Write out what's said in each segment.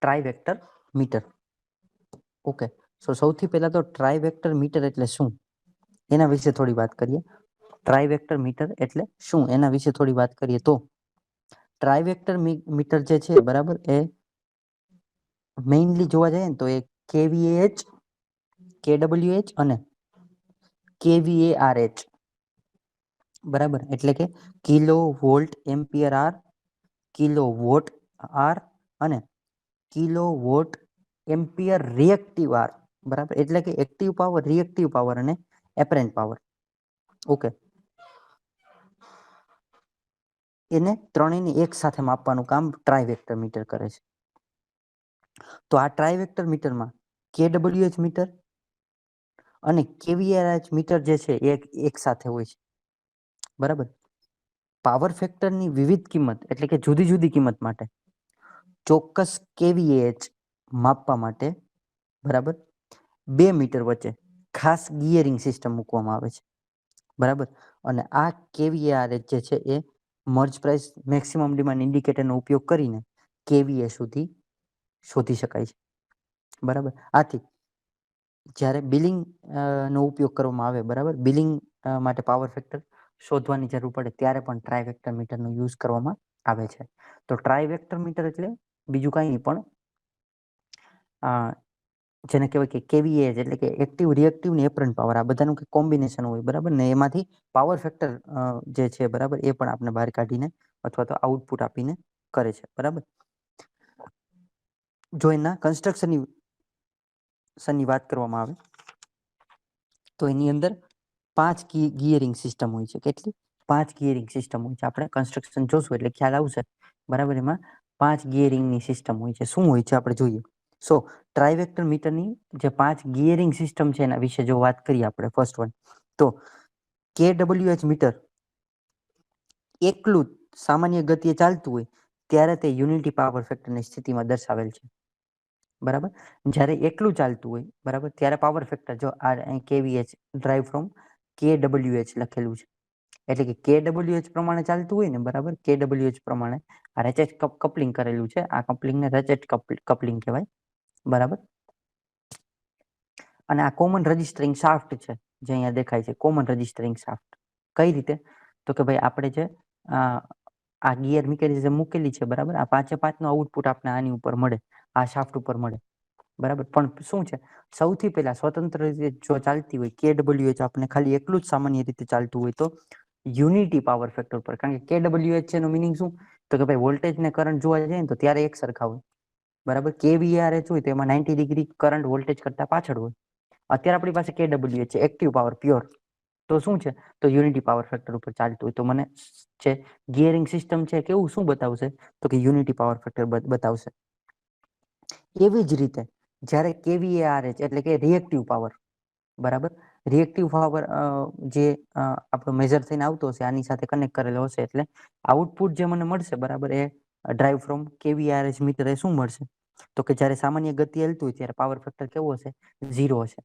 ટ્રાઇવેક્ટર metre. Okay, સો સૌથી પહેલા તો ટ્રાઇવેક્ટર મીટર એટલે શું એના વિશે થોડી વાત કરીએ. ટ્રાઇવેક્ટર મીટર એટલે શું એના વિશે થોડી વાત કરીએ તો ટ્રાઇવેક્ટર મીટર જે છે બરાબર એ મેઇનલી જોવા જાય ને તો એ કેવીએચ, કેડબલ્યુએચ અને કેવીએઆરએચ બરાબર, એટલે કે kilo volt ampere R, kilo watt R અને kilo watt ampere reactive R. બરાબર, એટલે કે એક્ટિવ પાવર, રિએક્ટિવ પાવર અને એપરન્ટ પાવર. ઓકે, એને ત્રણેયને એક સાથે માપવાનું કામ ટ્રાઇવેક્ટર મીટર કરે છે. તો આ ટ્રાઇવેક્ટર મીટરમાં કેડબલ્યુએચ મીટર અને કેવીઆરએચ મીટર જે છે એ એક સાથે હોય છે. બરાબર, પાવર ફેક્ટરની વિવિધ કિંમત એટલે કે જુદી જુદી કિંમત માટે ચોક્કસ કેવીએચ માપવા માટે બરાબર 2 મીટર વચ્ચે ખાસ ગિયરિંગ સિસ્ટમ મૂકવામાં આવે છે. બરાબર, અને આ કેવીઆરએચ જે છે એ મર્જ પ્રાઇસ મેક્સિમમ ડિમાન્ડ ઇન્ડિકેટરનો ઉપયોગ કરીને કેવીએ સુધી શોધી શકાય છે. બરાબર, આથી જ્યારે બિલિંગ નો ઉપયોગ કરવામાં આવે, બરાબર, બિલિંગ માટે પાવર ફેક્ટર શોધવાની જરૂર પડે ત્યારે પણ ટ્રાઇવેક્ટર મીટરનો યુઝ કરવામાં આવે છે. તો ટ્રાઇવેક્ટર મીટર એટલે બીજું કાંઈ નહીં પણ જેને કહેવાય કે કેવીએચ એટલે કે એક્ટિવ, રિએક્ટિવ ને એપરન્ટ પાવર, આ બધાનું કંઈક કોમ્બિનેશન હોય. બરાબર, ને એમાંથી પાવર ફેક્ટર જે છે બરાબર એ પણ આપણે બહાર કાઢીને અથવા તો આઉટપુટ આપીને કરે છે. બરાબર, જો એના કન્સ્ટ્રક્શનની વાત કરવામાં આવે તો એની અંદર 5 ગિયરિંગ સિસ્ટમ હોય છે. કેટલી? 5 ગિયરિંગ સિસ્ટમ હોય છે. આપણે કન્સ્ટ્રક્શન જોશું એટલે ખ્યાલ આવશે. બરાબર, એમાં 5 ગિયરિંગની સિસ્ટમ હોય છે. શું હોય છે આપણે જોઈએ. સો ટ્રાઇવેક્ટર મીટરની જે 5 ગિયરિંગ સિસ્ટમ છે એના વિશે જો વાત કરીએ આપણે, ફર્સ્ટ વન તો કેડબલ્યુએચ મીટર એકલું સામાન્ય ગતિએ ચાલતું હોય ત્યારે તે યુનિટી પાવર ફેક્ટરની સ્થિતિમાં દર્શાવેલ છે. બરાબર, જ્યારે એકલું ચાલતું હોય બરાબર ત્યારે પાવર ફેક્ટર જો આ કેવીએચ ડ્રાઈવ ફ્રોમ કેડબલ્યુએચ લખેલું છે. એટલે કે કેડબલ્યુએચ પ્રમાણે ચાલતું હોય ને બરાબર, કેડબલ્યુએચ પ્રમાણે આ રેચેટ કપલિંગ કરેલું છે. આ કપલિંગને રેચેટ કપલિંગ કહેવાય. બરાબર, અને આ કોમન રજિસ્ટરિંગ શાફ્ટ છે જે અહીંયા દેખાય છે. કોમન રજિસ્ટરિંગ શાફ્ટ કઈ રીતે? તો કે ભાઈ આપણે જે આ ગિયર મિકેનિઝમ મૂકેલી છે બરાબર, આ 5/5 નું આઉટપુટ આપણે આની ઉપર મળે, આ શાફ્ટ ઉપર મળે. બરાબર, પણ શું છે સૌથી પહેલા સ્વતંત્ર રીતે જો ચાલતી હોય કેડબલ્યુએચ આપણે ખાલી એકલું જ સામાન્ય રીતે ચાલતું હોય તો યુનિટી પાવર ફેક્ટર પર, કારણ કે કેડબલ્યુએચ છે એનું મિનિંગ શું તો કે ભાઈ વોલ્ટેજ ને કરંટ જોવા જાય ને તો ત્યારે એક સરખા હોય. બરાબર, કેવીઆરએચ હોય તો એમાં 90 ડિગ્રી કરંટ વોલ્ટેજ કરતા પાછળ હોય. અત્યારે આપણી પાસે કેડબલ્યુએચ છે, એક્ટિવ પાવર પ્યોર, તો શું છે તો યુનિટી પાવર ફેક્ટર ઉપર ચાલતું હોય તો મને છે ગિયરિંગ સિસ્ટમ છે કેવું શું બતાવશે તો કે યુનિટી પાવર ફેક્ટર બતાવશે. એવી જ રીતે જ્યારે કેવીએઆરએચ એટલે કે રિએક્ટિવ પાવર, બરાબર, રિએક્ટિવ પાવર જે આપણો મેજર થઈને આવતો હશે આની સાથે કનેક્ટ કરેલો હશે એટલે આઉટપુટ જે મને મળશે બરાબર એ ડ્રાઈવ ફ્રોમ કેવીઆરએચ મીટર એ શું મળશે તો કે જ્યારે સામાન્ય ગતિ હાલતું હોય ત્યારે પાવર ફેક્ટર કેવો હશે? 0 હશે.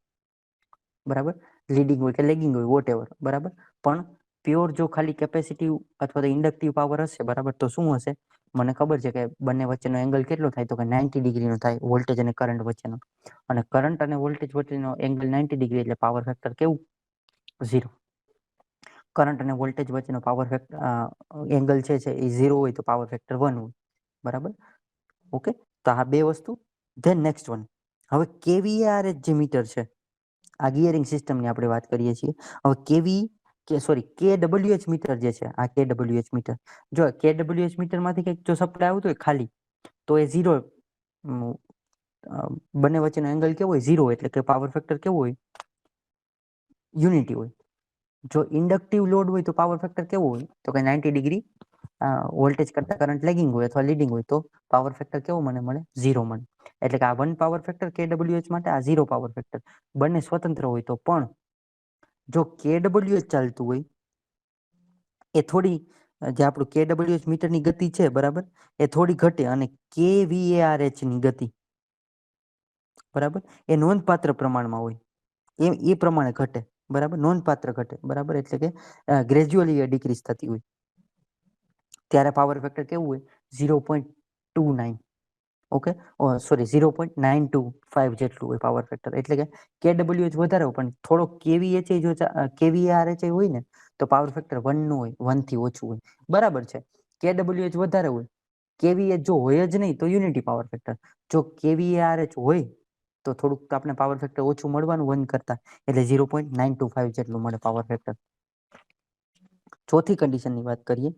બરાબર, લીડિંગ હોય કે લેગિંગ હોય વોટ એવર. બરાબર, પણ પ્યોર જો ખાલી કેપેસિટિવ અથવા તો ઇન્ડક્ટિવ પાવર હશે બરાબર તો શું હશે? મને ખબર છે કે બંને વચ્ચેનો એંગલ કેટલો થાય તો કે 90 ડિગ્રીનો થાય, વોલ્ટેજ અને કરંટ વચ્ચેનો. અને કરંટ અને વોલ્ટેજ વચ્ચેનો એંગલ 90 ડિગ્રી એટલે પાવર ફેક્ટર કેવું? 0. કરંટ અને વોલ્ટેજ વચ્ચેનો પાવર ફેક્ટર એંગલ છે એ 0 હોય તો પાવર ફેક્ટર 1 હોય. બરાબર, ઓકે, તો આ બે વસ્તુ. ધેન નેક્સ્ટ વન, હવે કેવીઆરએચ જે મીટર છે આ ગિયરિંગ સિસ્ટમની આપણે વાત કરીએ છીએ. હવે કેડબલ્યુએચ મીટર જે છે આ કેડબલ્યુએચ મીટર, જો કેડબલ્યુએચ મીટરમાંથી કંઈક જો સપ્લાય આવતો હોય ખાલી તો એ 0, બંને વચ્ચેનો એંગલ કેવો હોય? 0, એટલે કે પાવર ફેક્ટર કેવો હોય? યુનિટી હોય. જો ઇન્ડક્ટિવ લોડ હોય તો પાવર ફેક્ટર કેવો હોય તો કે 90 ડિગ્રી વોલ્ટેજ કરતા કરંટ લેગિંગ હોય અથવા લીડિંગ હોય તો પાવર ફેક્ટર કેવો મને મળે? 0 મળે. એટલે કે આ 1 પાવર ફેક્ટર કેડબલ્યુએચ માટે, આ 0 પાવર ફેક્ટર, બંને સ્વતંત્ર હોય તો પણ જો કેડબલ્યુએચ ચાલતું હોય એ થોડી જે આપણું કેડબલ્યુએચ મીટરની ગતિ છે બરાબર એ થોડી ઘટે અને કેવીએઆરએચ ની ગતિ બરાબર એ નોંધપાત્ર પ્રમાણમાં હોય એ પ્રમાણે ઘટે. બરાબર, નોંધપાત્ર ઘટે. બરાબર, એટલે કે ગ્રેજ્યુઅલી ડિક્રીઝ થતી હોય ત્યારે પાવર ફેક્ટર કેવું હોય? 0.29. ઓકે, સોરી 0.925 જેટલું હોય પાવર ફેક્ટર. એટલે કે KWH વધારે હોય પણ થોડો KVH જો KVARH હોય ને તો પાવર ફેક્ટર 1 નું હોય, 1 થી ઓછું હોય. બરાબર છે. KWH વધારે હોય, KVH જો હોય જ નહીં તો યુનિટી પાવર ફેક્ટર. જો KVARH હોય તો થોડુંક આપણે પાવર ફેક્ટર ઓછું મળવાનું 1 કરતા, એટલે 0.925 જેટલું મળે પાવર ફેક્ટર. ચોથી કન્ડિશનની વાત કરીએ,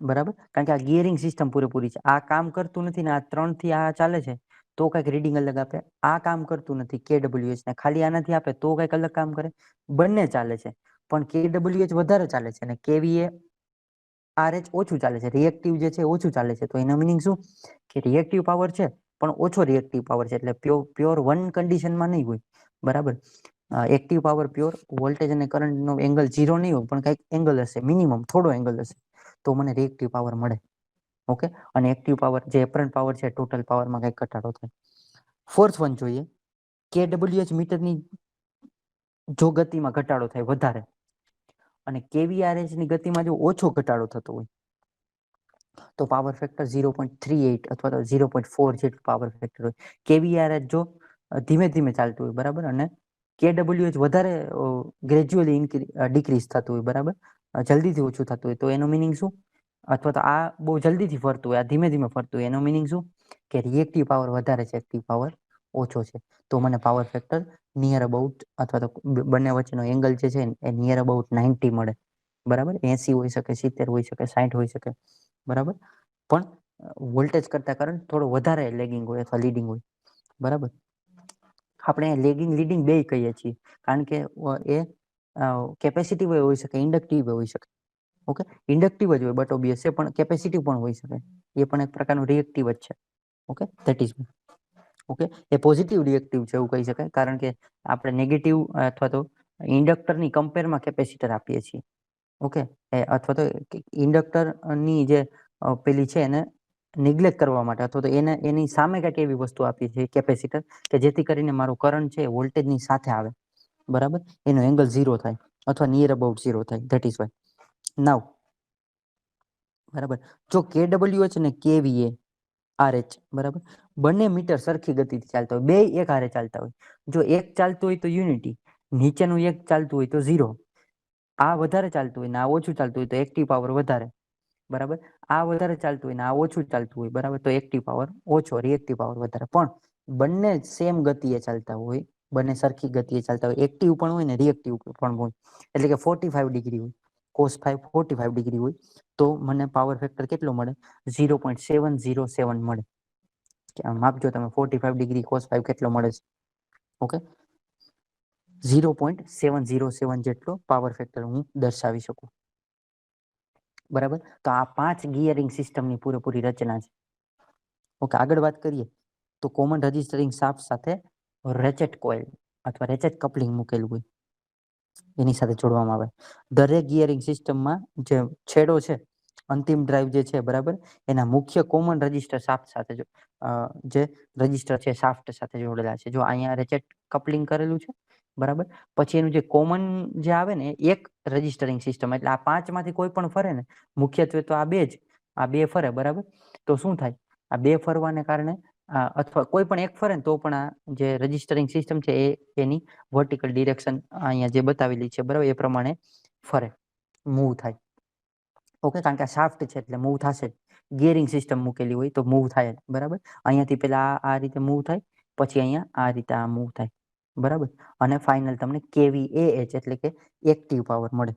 બરાબર, કારણ કે આ ગિયરિંગ સિસ્ટમ પૂરેપૂરી છે. આ કામ કરતું નથી ને આ 3 થી આ ચાલે છે તો કંઈક રીડિંગ અલગ આપે. આ કામ કરતું નથી KWH ને, ખાલી આનાથી આપે તો કંઈક અલગ કામ કરે. બંને ચાલે છે પણ KWH વધારે ચાલે છે અને KVARH ઓછું ચાલે છે. રિએક્ટિવ જે છે ઓછું ચાલે છે. તો એનો મિનિંગ શું કે રિએક્ટિવ પાવર છે પણ ઓછો રિએક્ટિવ પાવર છે. એટલે પ્યોર 1 કન્ડિશનમાં નહીં હોય. બરાબર. એક્ટિવ પાવર પ્યોર વોલ્ટેજ અને કરંટનો એંગલ 0 નહીં હોય પણ કંઈક એંગલ હશે, મિનિમમ થોડો એંગલ હશે તો મને રિએક્ટિવ પાવર મળે. ઓકે, અને એક્ટિવ પાવર જે એપરન્ટ પાવર છે ટોટલ પાવરમાં કંઈક ઘટાડો થાય. ફોર્થ વન જોઈએ, KWH મીટરની જો ગતિમાં ઘટાડો થાય વધારે અને KVARH ની ગતિમાં જો ઓછો ઘટાડો થતો હોય તો પાવર ફેક્ટર 0.38 અથવા તો 0.4 જેટલું પાવર ફેક્ટર હોય. KVARH જો ધીમે ધીમે ચાલતું હોય, બરાબર, અને KWH વધારે ગ્રેજ્યુઅલી ડિક્રીઝ થતું હોય, બરાબર, જલ્દીથી ઓછું થતું હોય તો એનો મિનિંગ શું, અથવા તો આ બહુ જલ્દીથી ફરતું હોય, આ ધીમે ધીમે ફરતું હોય, એનો મિનિંગ શું કે રિએક્ટિવ પાવર વધારે છે, એક્ટિવ પાવર ઓછો છે. તો મને પાવર ફેક્ટર નિયર અબાઉટ અથવા તો બંને વચ્ચેનો એંગલ જે છે એ નિયર અબાઉટ 90 મળે. બરાબર, 80 હોઈ શકે, 70 હોઈ શકે, 60 હોઈ શકે. બરાબર, પણ વોલ્ટેજ કરતા કરંટ થોડો વધારે લેગિંગ હોય અથવા લીડિંગ હોય. બરાબર, આપણે લેગિંગ લીડિંગ બે કહીએ છીએ કારણ કે એ કેપેસિટિવ હોઈ શકે, ઇન્ડક્ટિવ હોઈ શકે. ઓકે, ઇન્ડક્ટિવ જ હોય બટ ઓબ્વિયસ છે પણ કેપેસિટિવ પણ હોઈ શકે. એ પણ એક પ્રકારનું રિએક્ટિવ જ છે. Okay, that is okay, A positive reactive છે એવું કહી શકાય કારણ કે આપણે નેગેટિવ અથવા તો ઇન્ડક્ટરની કમ્પેરમાં કેપેસિટર આપીએ છીએ. ઓકે, અથવા તો ઇન્ડક્ટરની જે પેલી છે એને નિગ્લેક્ટ કરવા માટે અથવા તો એની સામે કંઈક એવી વસ્તુ આપીએ છીએ કેપેસિટર કે જેથી કરીને મારો કરંટ છે વોલ્ટેજની સાથે આવે. બરાબર, એનો એંગલ 0 થાય અથવા નિયર અબાઉટ 0 થાય. That is why. નાવ, બરાબર, જો KWH અને KVARH, બરાબર, બંને મીટર સરખી ગતિથી ચાલતા હોય, બે એક હારે ચાલતા હોય. જો એક ચાલતું હોય તો યુનિટી, નીચેનું એક ચાલતું હોય તો 0. આ વધારે ચાલતું હોય ને આ ઓછું ચાલતું હોય તો એક્ટિવ પાવર વધારે. બરાબર, આ વધારે ચાલતું હોય ને આ ઓછું ચાલતું હોય, બરાબર, તો એક્ટિવ પાવર ઓછો, રિએક્ટિવ પાવર વધારે. પણ બંને સેમ ગતિએ ચાલતા હોય, બંને સરખી ગતિએ ચાલતા હોય, એક્ટિવ પણ હોય ને રિએક્ટિવ પણ હોય, એટલે કે 45 ડિગ્રી હોય, cos 45 ડિગ્રી હોય તો મને પાવર ફેક્ટર કેટલો મળે? 0.707 મળે. માપજો તમે 45 ડિગ્રી cos 5 કેટલો મળે છે. ઓકે, 0.707 જેટલો પાવર ફેક્ટર હું દર્શાવી શકું. બરાબર, તો આ 5 ગિયરિંગ સિસ્ટમની પૂરેપૂરી રચના છે. ઓકે, આગળ વાત કરીએ તો કોમન રજિસ્ટરિંગ શાફ્ટ સાથે રેચેટ કોઇલ અથવા રેચેટ કપલિંગ મૂકેલું હોય એની સાથે જોડવામાં આવે. દરેક ગિયરિંગ સિસ્ટમમાં જે છેડો છે, અંતિમ ડ્રાઈવ જે છે, બરાબર, એના મુખ્ય કોમન રજિસ્ટર શાફ્ટ સાથે જે રજિસ્ટર છે શાફ્ટ સાથે જોડેલા છે. જો અહીંયા રેચેટ કપલિંગ કરેલું છે, બરાબર, પછી એનું જે કોમન જે આવે ને એક રજિસ્ટરિંગ સિસ્ટમ, એટલે આ 5 માંથી કોઈ પણ ફરે ને, મુખ્યત્વે તો આ બે ફરે. બરાબર, તો શું થાય? આ બે ફરવાને કારણે અથવા કોઈ પણ એક ફરે ને તો પણ આ જે રજિસ્ટરિંગ સિસ્ટમ છે એ એની વર્ટિકલ ડિરેક્શન અહીંયા જે બતાવેલી છે, બરાબર, એ પ્રમાણે ફરે, મૂવ થાય. ઓકે, કારણ કે આ શાફ્ટ છે એટલે મૂવ થશે. ગિયરિંગ સિસ્ટમ મૂકેલી હોય તો મૂવ થાય. બરાબર, અહીંયાથી પેલા આ રીતે મૂવ થાય, પછી અહીંયા આ રીતે આ મૂવ થાય. બરાબર, અને ફાઇનલ તમને KVAH એટલે કે એક્ટિવ પાવર મળે.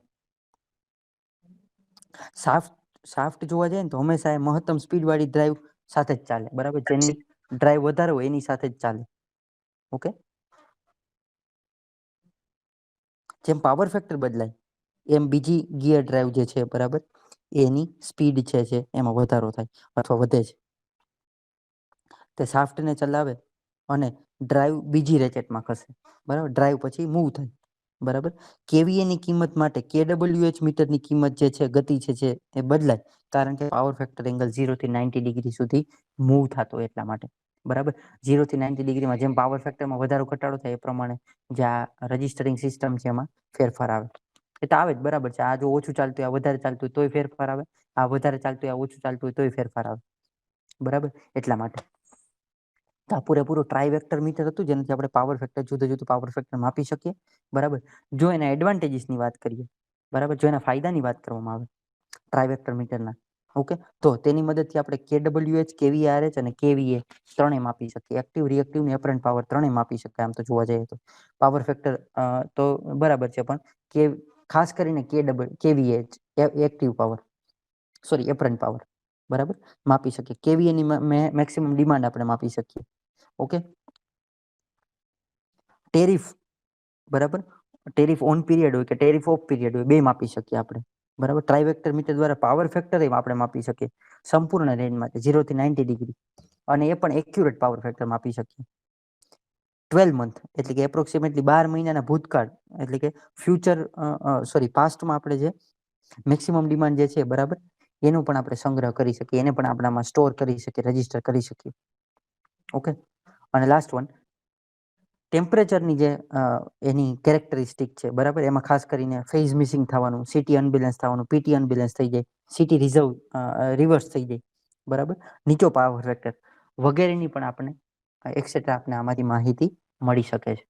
શાફ્ટ જોવા જાય ને તો હંમેશા એ મહત્તમ સ્પીડ વાળી ડ્રાઈવ સાથે જ ચાલે. બરાબર, જેની ડ્રાઈવ વધારે હોય એની સાથે જ ચાલે. ઓકે, જેમ પાવર ફેક્ટર બદલાય એમ બીજી ગિયર ડ્રાઈવ જે છે, બરાબર, એની સ્પીડ છે એમાં વધારો થાય અથવા વધે છે. તે શાફ્ટને ચલાવે અને ડ્રાઈવ બીજી રેચેટમાં ખસે. બરાબર, ડ્રાઈવ પછી મૂવ થાય. બરાબર, કેવીએની કિંમત માટે KWH મીટરની કિંમત જે છે, ગતિ છે એ બદલાય કારણ કે પાવર ફેક્ટર એંગલ 0 થી 90 ડિગ્રી સુધી મૂવ થતો એટલા માટે. બરાબર, 0 થી 90 ડિગ્રીમાં જેમ પાવર ફેક્ટરમાં વધારો ઘટાડો થાય એ પ્રમાણે જે આ રજિસ્ટરિંગ સિસ્ટમ છે એમાં ફેરફાર આવે. એ તો આવે જ, બરાબર છે. આ જો ઓછું ચાલતું હોય આ વધારે ચાલતું હોય તોય ફેરફાર આવે, આ વધારે ચાલતું હોય આ ઓછું ચાલતું હોય તોય ફેરફાર આવે. બરાબર, એટલા માટે આ પૂરેપૂરું ટ્રાઇવેક્ટર મીટર હતું જેનાથી આપણે પાવર ફેક્ટર જુદું પાવર ફેક્ટર માપી શકીએ. બરાબર, જો એના એડવાન્ટેજીસની વાત કરીએ, બરાબર, જો એના ફાયદાની વાત કરવામાં આવે ટ્રાઇવેક્ટર મીટરના, ઓકે, તો તેની મદદથી આપણે KWH, KVRH અને KVA ત્રણેય માપી શકીએ. એક્ટિવ, રિએક્ટિવ ને એપરન્ટ પાવર ત્રણેય માપી શકાય આમ તો જોવા જઈએ તો. પાવર ફેક્ટર તો બરાબર છે, પણ ખાસ કરીને KVH active power, sorry apparent power, બરાબર, માપી શકીએ. KVA ની મેક્સિમમ ડિમાન્ડ આપણે માપી શકીએ. ઓકે, ટેરિફ, બરાબર, ટેરિફ ઓન પીરિયડ હોય કે ટેરિફ ઓફ પીરિયડ હોય, બે માપી શકીએ આપણે. બરાબર, ટ્રાઇવેક્ટર મીટર દ્વારા પાવર ફેક્ટર આપણે માપી શકીએ સંપૂર્ણ રેન્જમાં 0 થી 90 ડિગ્રી, અને એ પણ એક્યુરેટ પાવર ફેક્ટર માપી શકીએ. 12 મંથ એટલે કે એપ્રોક્સિમેટલી 12 મહિનાના ભૂતકાળ, એટલે કે ફ્યુચર, પાસ્ટમાં આપણે જે મેક્સિમમ ડિમાન્ડ જે છે, બરાબર, એનો પણ આપણે સંગ્રહ કરી શકીએ, એને પણ આપણામાં સ્ટોર કરી શકીએ, રજીસ્ટર કરી શકીએ. ઓકે, અને લાસ્ટ વન, ટેમ્પરેચરની જે એની કેરેક્ટરિસ્ટિક છે, બરાબર, એમાં ખાસ કરીને ફેઝ મિસિંગ થવાનું, સિટી અનબેલેન્સ થવાનું, પીટી અનબેલેન્સ થઈ જાય, સિટી રિવર્સ થઈ જાય, બરાબર, નીચો પાવર ફેક્ટર વગેરેની પણ આપણે એક્સેટ્રા આપણે આમાંથી માહિતી મળી શકે છે.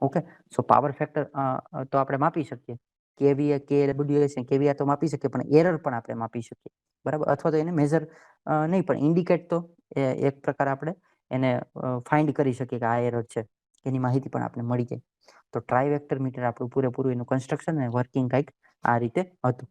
ઓકે, સો પાવર ફેક્ટર તો આપણે માપી શકીએ, KVA, KWH અને KVR તો માપી શકીએ, પણ એરર પણ આપણે માપી શકીએ. બરાબર, અથવા તો એને મેજર નહીં પણ ઇન્ડિકેટ તો એક પ્રકાર આપણે એને ફાઇન્ડ કરી શકીએ કે આ એરર છે, એની માહિતી પણ આપણે મળી જાય. તો ટ્રાઇવેક્ટર મીટર આપણું પૂરેપૂરું એનું કન્સ્ટ્રક્શન અને વર્કિંગ કંઈક આ રીતે હતું.